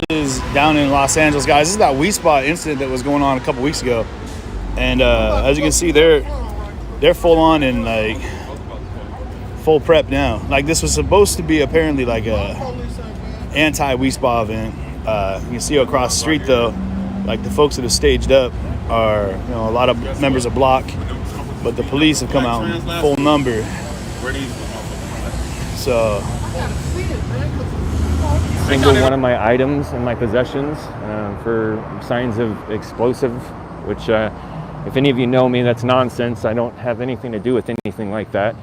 is down in Los Angeles, guys. This is that weed spot incident that was going on a couple weeks ago, and as you can see, they're full on and like full prep now. Like this was supposed to be apparently like a anti-weed spot event. You can see across the street though, like the folks that have staged up are a lot of members of Block, but the police have come out in full number. So. Single one of my items in my possessions for signs of explosive, which if any of you know me, that's nonsense. I don't have anything to do with anything like that.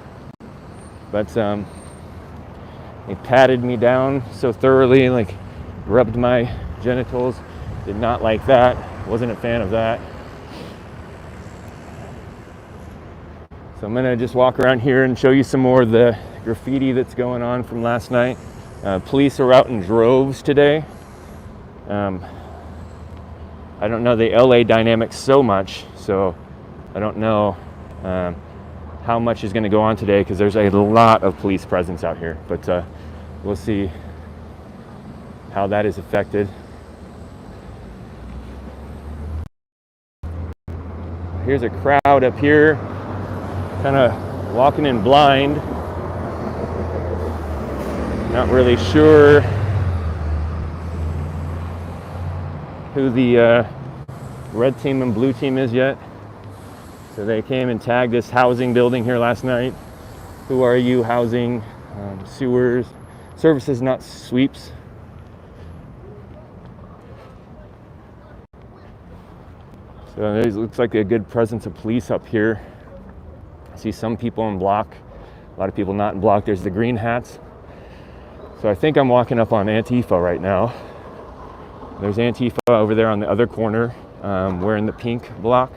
But they patted me down so thoroughly, like rubbed my genitals. Did not like that. Wasn't a fan of that. So I'm gonna just walk around here and show you some more of the graffiti that's going on from last night. Police are out in droves today. I don't know the LA dynamics so much, so I don't know how much is going to go on today because there's a lot of police presence out here, but we'll see how that is affected. Here's a crowd up here, kind of walking in blind. Not really sure who the red team and blue team is yet. So they came and tagged this housing building here last night. Who are you? Housing, sewers, services, not sweeps. So it looks like a good presence of police up here. I see some people in Block, a lot of people not in Block. There's the green hats. So I think I'm walking up on Antifa right now. There's Antifa over there on the other corner, wearing the pink block.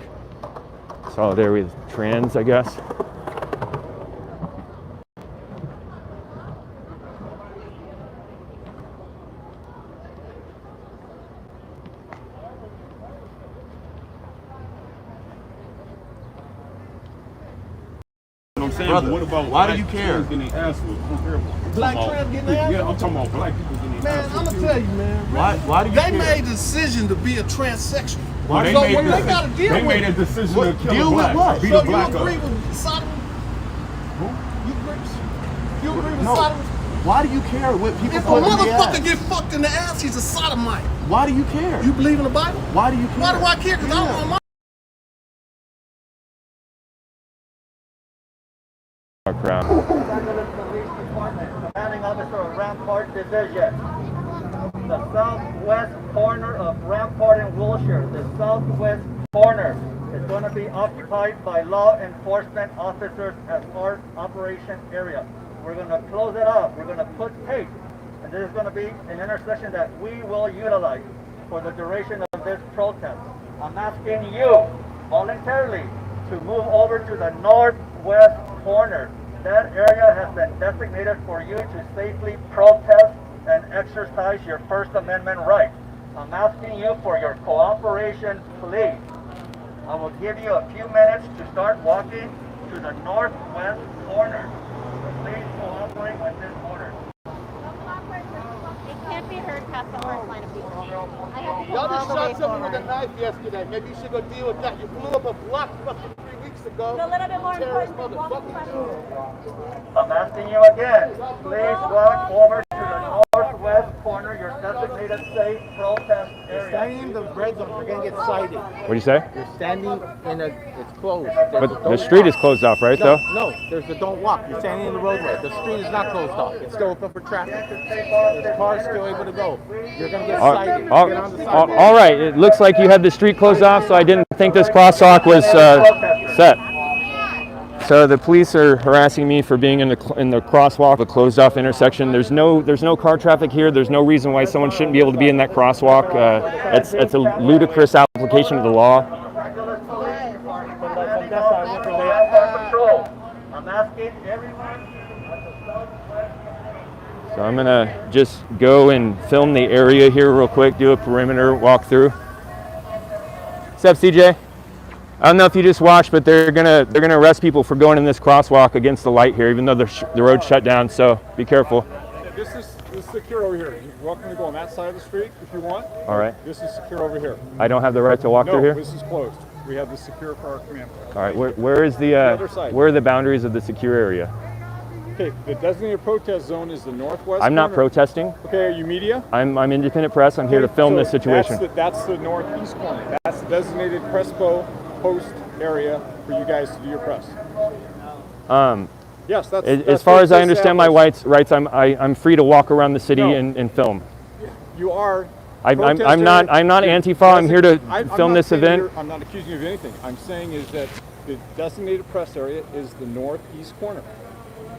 Solidarity with trans, I guess. Brother, what about why do you care? Black trans getting ass? Yeah, I'm talking about black people getting Man, I'm gonna tell you, man. Why do you care? They made a decision to be a transsexual. Well, so when they gotta deal with made a decision to kill deal a black. with what? Beat So a black you agree up. with Sodom? You agree with No. Sodom? Why do you care what people If a put in the motherfucker ass? get fucked in the ass, he's a sodomite. Why do you care? You believe in the Bible? Why do you care? Why do I care? Because I don't want my Crowd. Los Angeles Police Department, commanding officer of Rampart Division. The southwest corner of Rampart and Wilshire, the southwest corner is going to be occupied by law enforcement officers as our operation area. We're going to close it off. We're going to put tape, and this is going to be an intersection that we will utilize for the duration of this protest. I'm asking you voluntarily to move over to the northwest corner. That area has been designated for you to safely protest and exercise your First Amendment rights. I'm asking you for your cooperation, please. I will give you a few minutes to start walking to the northwest corner. Please cooperate with this order. It can't be heard past the first line of people. Y'all just shot someone with a knife yesterday. Maybe you should go deal with that. You blew up a block fucking 3 weeks ago. It's a little bit more Terrorist important than walking motherfucker. I'm asking you again, please walk over to the northwest corner, your designated safe protest area. Standing in the red zone, you're gonna get cited. What do you say? You're standing in a, it's closed. But the street is closed off, right, though? No, there's a don't walk. You're standing in the roadway. The street is not closed off. It's still open for traffic. There's cars still able to go. You're gonna get cited. Get on the sidewalk. All right, it looks like you had the street closed off, so I didn't think this crosswalk was set. So the police are harassing me for being in the crosswalk, a closed off intersection. There's no car traffic here. There's no reason why someone shouldn't be able to be in that crosswalk. It's a ludicrous application of the law. I'm asking everyone. So I'm gonna just go and film the area here real quick, do a perimeter walkthrough. What's up, CJ? I don't know if you just watched, but they're gonna arrest people for going in this crosswalk against the light here, even though the road's shut down. So be careful. This is This is secure over here. You're welcome to go on that side of the street if you want. All right. This is secure over here. I don't have the right to walk through No, here? this is closed. We have this secure for our command post. All right, where is the, other side. where are the boundaries of the secure area? Okay, the designated protest zone is the northwest I'm not corner. protesting. Okay, are you media? I'm independent press. I'm here to film So this situation. That's the northeast corner. That's the designated Crespo post area for you guys to do your press. Yes, that's As far as I understand my rights, I'm free to walk around the city No. and film. You are. I'm not Antifa. I'm here to film this event. I'm not accusing you of anything. I'm saying is that the designated press area is the northeast corner.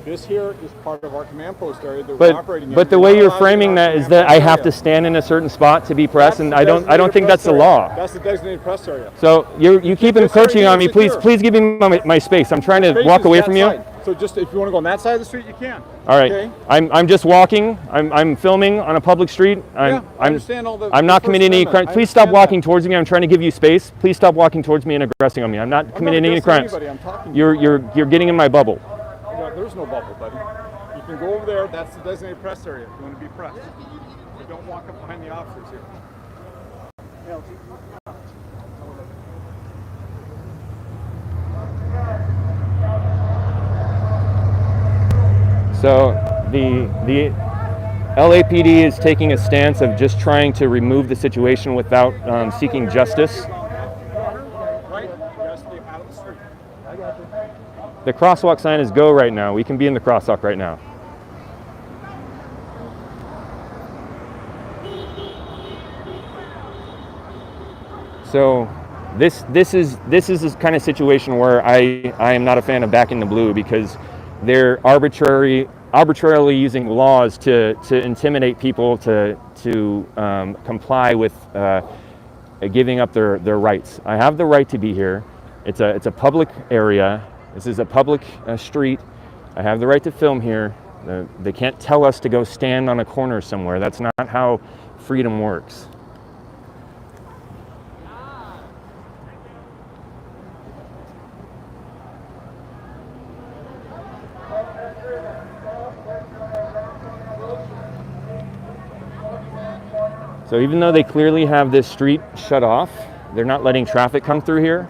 This here is part of our command post area that we're operating in. But the way you're framing that is that I have to stand in a certain spot to be press, and I don't think that's the law. That's the designated press area. So you keep encroaching on me. Please give me my space. I'm trying to walk away from you. So just if you want to go on that side of the street, you can. All right. Okay? I'm just walking. I'm filming on a public street. I understand all the. I'm not First committing any Amendment. crime. Please stop walking towards me. I'm trying to give you space. Please stop walking towards me and aggressing on me. I'm not committing any crimes. I'm talking. You're getting in my bubble. No, there's no bubble, buddy. You can go over there. That's the designated press area if you want to be pressed. But don't walk up behind the officers here. So the LAPD is taking a stance of just trying to remove the situation without seeking justice. Right? You guys stay out of the street. The crosswalk sign is go right now. We can be in the crosswalk right now. So this is this kind of situation where I am not a fan of backing the blue, because they're arbitrarily using laws to intimidate people to comply with giving up their rights. I have the right to be here. It's a public area. This is a public street. I have the right to film here. They can't tell us to go stand on a corner somewhere. That's not how freedom works. So even though they clearly have this street shut off, they're not letting traffic come through here.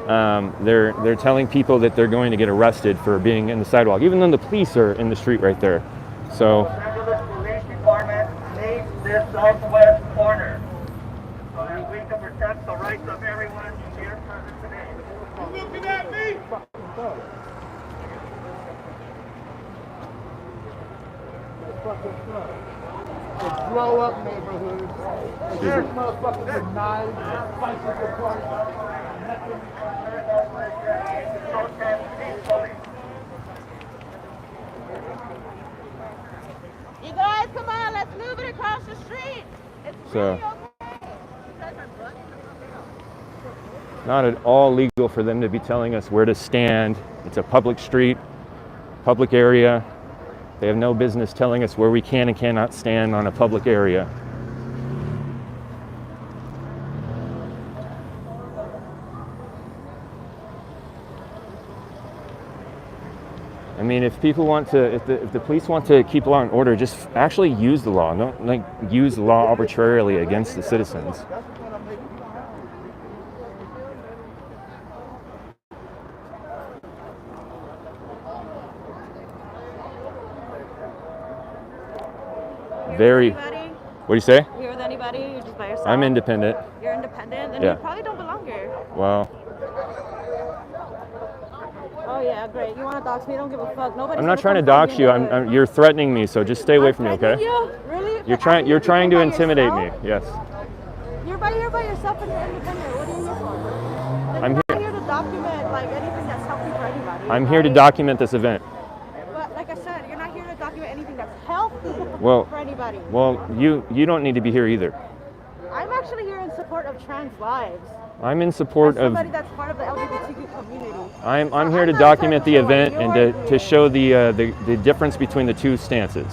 They're telling people that they're going to get arrested for being in the sidewalk, even though the police are in the street right there. So Los Angeles Police Department needs this southwest corner so that we can protect the rights of everyone here present today. You looking at me? The grow up neighborhoods. There's motherfuckers with knives, fights with the party. Protest peacefully. You guys, come on, let's move it across the street. It's So- really okay. You guys are bugging. not at all legal for them to be telling us where to stand. It's a public street, public area. They have no business telling us where we can and cannot stand on a public area. I mean, if people want to, if the police want to keep law and order, just actually use the law. Don't use the law arbitrarily against the citizens. Very. Anybody? What do you say? You're with anybody? You're just by yourself? I'm independent. You're independent? Then Yeah. you probably don't belong here. Well, Oh yeah, great. You want to dox me? Don't give a fuck. Nobody's I'm not gonna trying to come find dox me you. and do it. You're threatening me, so just stay away from me, I'm okay? threatening you? Really? You're trying to by intimidate me. yourself? Yes. You're here by yourself and you're independent. What are you here for? Then I'm you're not here to document like anything that's healthy for anybody. I'm here to right? document this event. But like I said, you're not here to document anything that's healthy Well, for anybody. Well, you don't need to be here either. I'm actually here in support of trans lives. I'm in support As of. somebody that's part of the LGBTQ community. I'm So here to not document the trying to event show and your to show view. the difference between the two stances.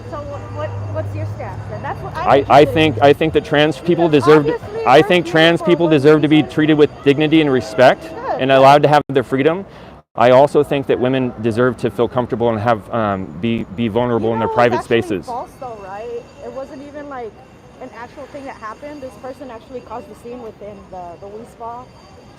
So what's your stance then? That's what I think that trans people deserve. Obviously, I you're think here trans for people what deserve to be reason? treated with dignity and respect and allowed to have their freedom. I also think that women deserve to feel comfortable and have be vulnerable in their private spaces. False though, right? actual thing that happened. This person actually caused the scene within the Wii Spa.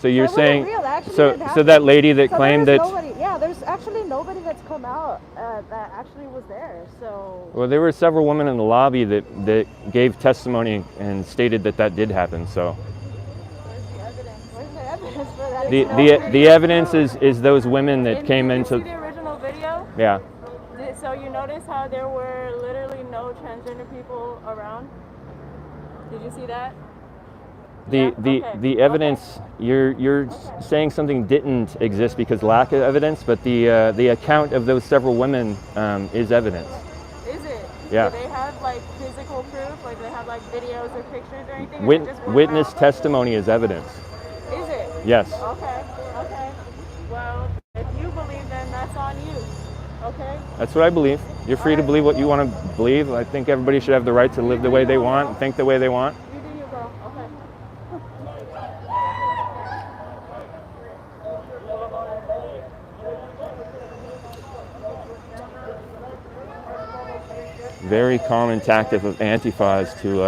So you're So it wasn't saying, real. That actually so didn't so happen. that lady that So claimed there's that, nobody, yeah, there's actually nobody that's come out that actually was there. So well, there were several women in the lobby that gave testimony and stated that did happen. So where's the evidence? Where's the evidence for that? the evidence is those women that came Did into. you see the original video? Yeah. So you notice how there were literally no transgender people around? Did you see that? The evidence, you're saying something didn't exist because lack of evidence, but the account of those several women is evidence. Is it? Yeah. Do they have like physical proof? Like they have like videos or pictures or anything? Witness testimony is evidence. Is it? Yes. Okay. Well, if you believe them, that's on you. Okay? That's what I believe. You're free to believe what you want to believe. I think everybody should have the right to live the way they want and think the way they want. You do you, bro. Okay. Very common tactic of Antifa is to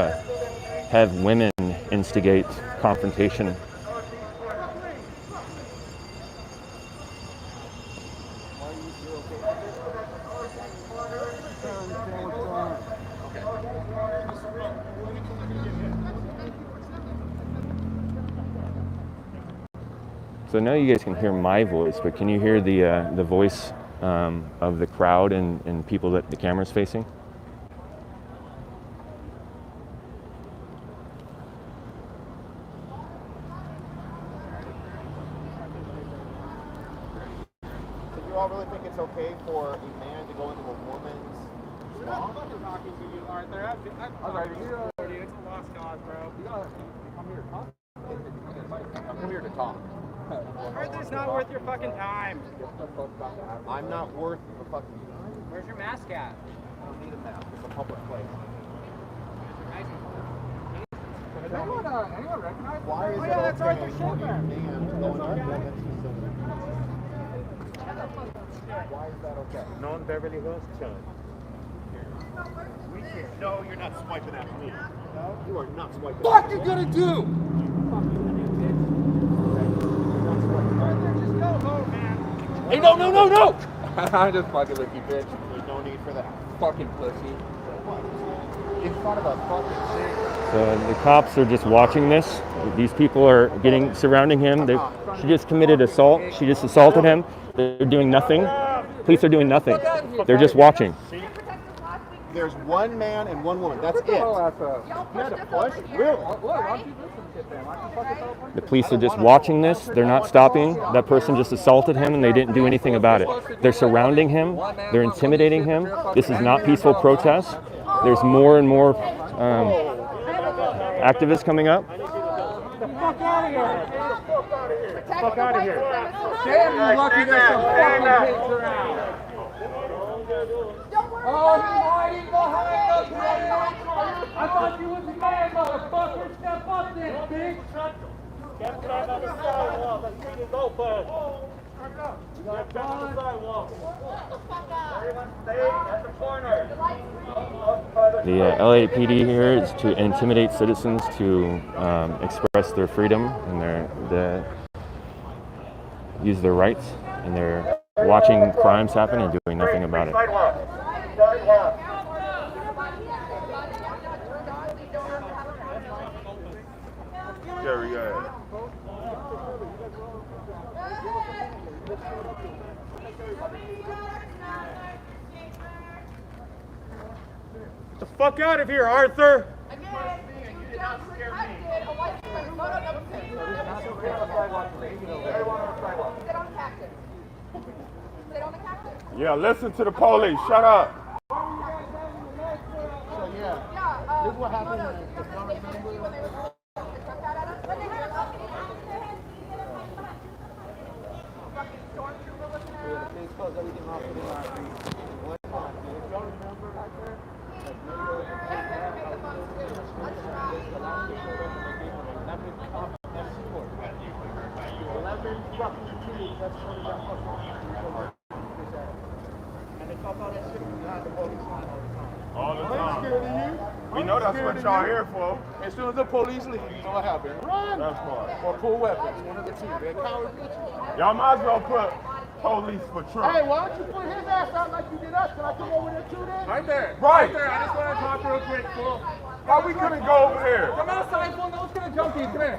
have women instigate confrontation. So now you guys can hear my voice, but can you hear the voice of the crowd and people that the camera's facing? So you all really think it's okay for a man to go into a woman's spa? I'm fucking talking to you, Arthur. It's a lost cause, bro. You come here to talk. I'm come here to talk. Arthur's not worth your fucking time. I'm not worth the fucking time. Where's your mask at? I don't need a mask. It's a public place. Anyone recognize? Why is yeah, that's it Arthur okay for a Schindler. man to go into a woman's facility? Why is that okay? Non-Beverly Hills chilling. No, you're not swiping at me. No? You are not swiping What at you me. gonna do? Arthur, just go home, man. Hey, no! I'm just fucking with you, bitch. There's no need for that. Fucking pussy. In front of a fucking thing. So the cops are just watching this. These people are surrounding him. She just committed assault. She just assaulted him. They're doing nothing. Police are doing nothing. They're just watching. There's one man and one woman. That's it. You had to push? Really? The police are just watching this. They're not stopping. That person just assaulted him and they didn't do anything about it. They're surrounding him. They're intimidating him. This is not peaceful protest. There's more and more activists coming up. Fuck out of here! Fuck out of here! Damn, you're lucky there's some fucking pigs around. Oh, he's hiding behind us, man! I thought you was a man, motherfucker! Step up then, bitch! Get back on the sidewalk, the street is open! Get back on the sidewalk! Everyone stay at the corner. The LAPD here is to intimidate citizens to express their freedom and use their rights, and they're watching crimes happen and doing nothing about it. Get the fuck out of here, Arthur! Yeah, listen to the police. Shut up. So yeah, this is what happened. All the time. We know that's what y'all here for. As soon as the police leave, you know what happens. Run! That's smart. Or pull weapons, one of the two. They're coward bitches. Y'all might as well put police for Trump. Hey, why don't you put his ass out like you did us? Can I come over there too then? Right there. Right. Right there. I just want to talk real quick, fool. Why we couldn't go over there? Come outside, fool. No one's going to jump you. Come here.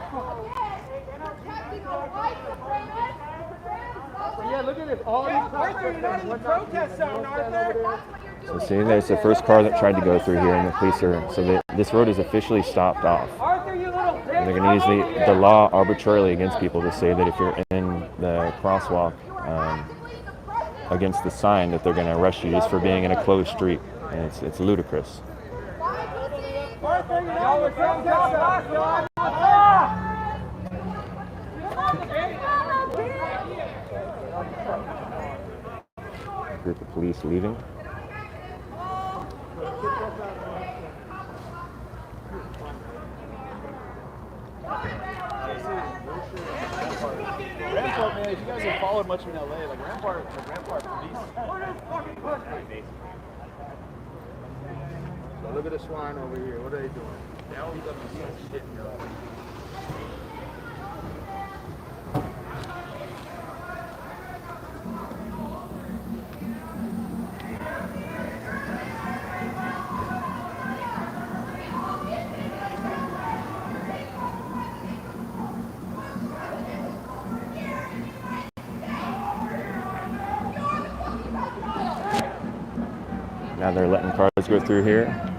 Yeah, look at this. All these Arthur, you're not in the protest zone, Arthur. So see, there's the first car that tried to go through here, and the police are, so this road is officially stopped off. Arthur, you little bitch. And they're going to use the law arbitrarily against people to say that if you're in the crosswalk against the sign, that they're going to arrest you just for being in a closed street. And it's ludicrous. Arthur, you're not in the protest zone. Group of police leaving. Rampart, man, if you guys have followed much in LA, like Rampart police. So look at the swine over here. What are they doing? They always up to some shit, yo. Now they're letting cars go through here.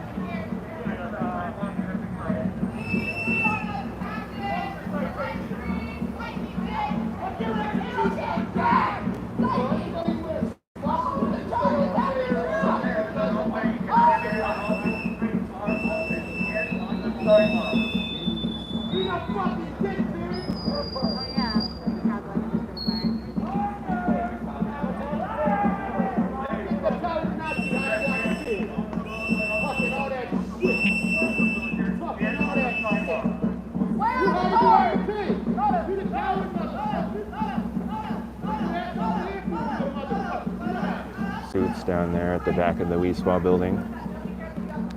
Suits down there at the back of the WeSpa building.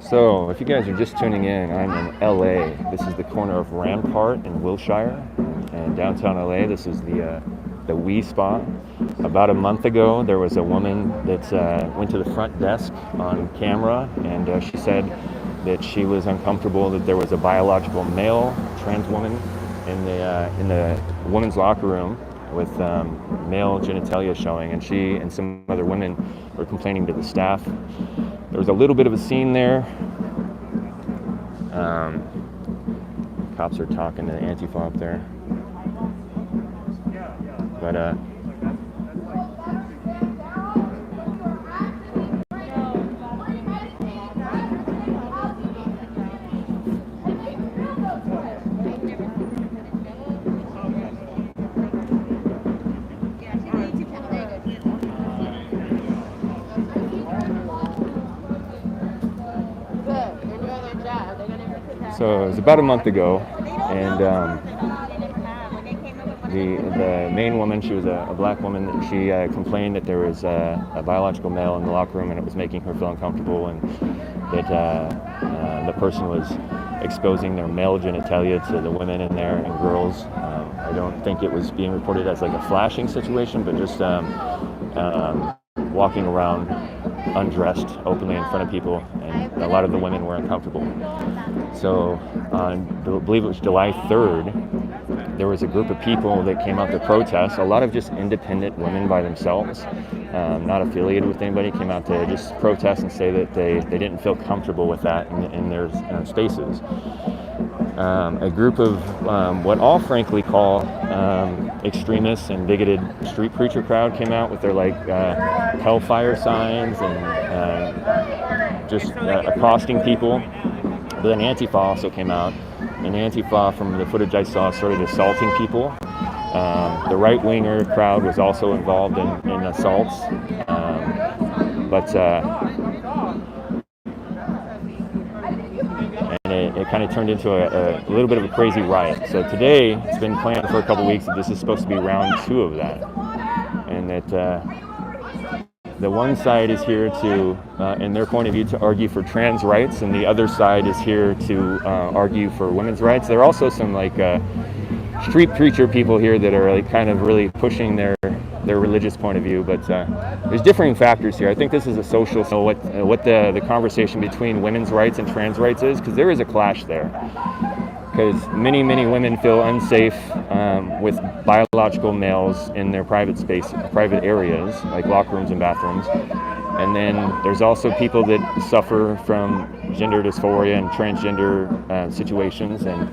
So, if you guys are just tuning in, I'm in LA. This is the corner of Rampart and Wilshire, and downtown LA. This is the WeSpa. About a month ago, there was a woman that went to the front desk on camera, and she said that she was uncomfortable that there was a biological male trans woman in the women's locker room with male genitalia showing, and she and some other women were complaining to the staff. There was a little bit of a scene there. Cops are talking to Antifa up there. But so it was about a month ago, and the main woman, she was a black woman, and she complained that there was a biological male in the locker room and it was making her feel uncomfortable, and that the person was exposing their male genitalia to the women in there and girls. I don't think it was being reported as like a flashing situation, but just walking around undressed openly in front of people, and a lot of the women were uncomfortable. So on, I believe it was July 3rd, there was a group of people that came out to protest. A lot of just independent women by themselves, not affiliated with anybody, came out to just protest and say that they didn't feel comfortable with that in their spaces. A group of what all frankly call extremists and bigoted street preacher crowd came out with their hellfire signs and just accosting people. But then Antifa also came out, and Antifa, from the footage I saw, started assaulting people. The right-winger crowd was also involved in assaults, and it kind of turned into a little bit of a crazy riot. So today, it's been planned for a couple weeks that this is supposed to be round 2 of that, and that the one side is here to, in their point of view, to argue for trans rights, and the other side is here to argue for women's rights. There are also some like street preacher people here that are like kind of really pushing their religious point of view, but there's differing factors here. I think this is a social, so what the conversation between women's rights and trans rights is, because there is a clash there. Because many women feel unsafe with biological males in their private areas, like locker rooms and bathrooms. And then there's also people that suffer from gender dysphoria and transgender situations, and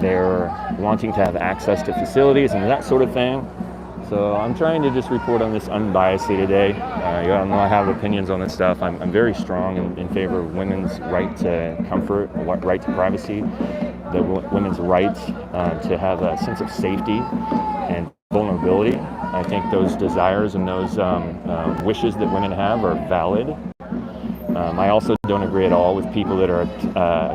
they're wanting to have access to facilities and that sort of thing. So I'm trying to just report on this unbiasedly today. You all know I have opinions on this stuff. I'm very strong in favor of women's right to comfort, right to privacy, the women's right to have a sense of safety and vulnerability. I think those desires and those wishes that women have are valid. I also don't agree at all with people that are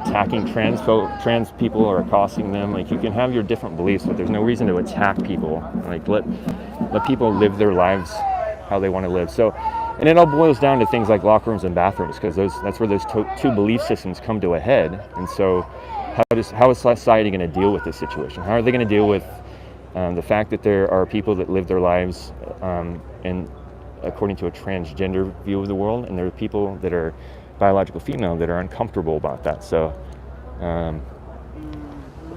attacking trans people or accosting them. Like, you can have your different beliefs, but there's no reason to attack people. Like, let people live their lives how they want to live. So, and it all boils down to things like locker rooms and bathrooms, because that's where those two belief systems come to a head. And so, how is society going to deal with this situation? How are they going to deal with the fact that there are people that live their lives according to a transgender view of the world, and there are people that are biological female that are uncomfortable about that. So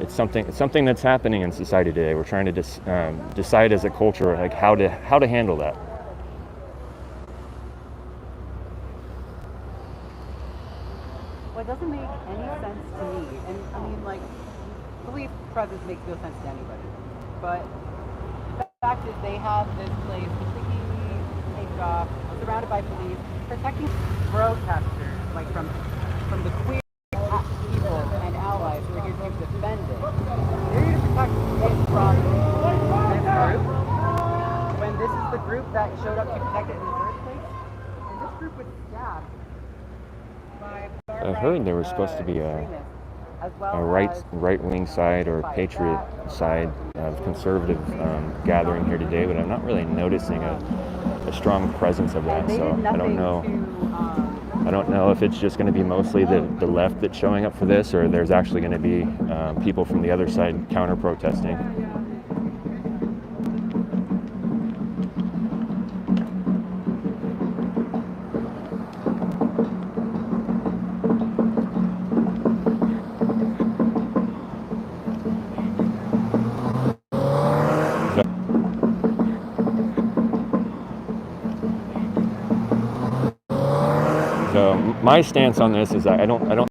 it's something that's happening in society today. We're trying to decide as a culture like how to handle that. Well, it doesn't make any sense to me, and I mean, like, police presence makes no sense to anybody, but the fact is they have this place completely taped off, surrounded by police, protecting broadcasters, like from the queer people and allies who are here to defend it. They're here to protect it from this group, when this is the group that showed up to protect it in the first place, and this group was stabbed by I heard there was supposed to be a right-wing side or patriot side of conservative gathering here today, but I'm not really noticing a strong presence of that. So I don't know. I don't know if it's just going to be mostly the left that's showing up for this, or there's actually going to be people from the other side counter-protesting. So my stance on this is I don't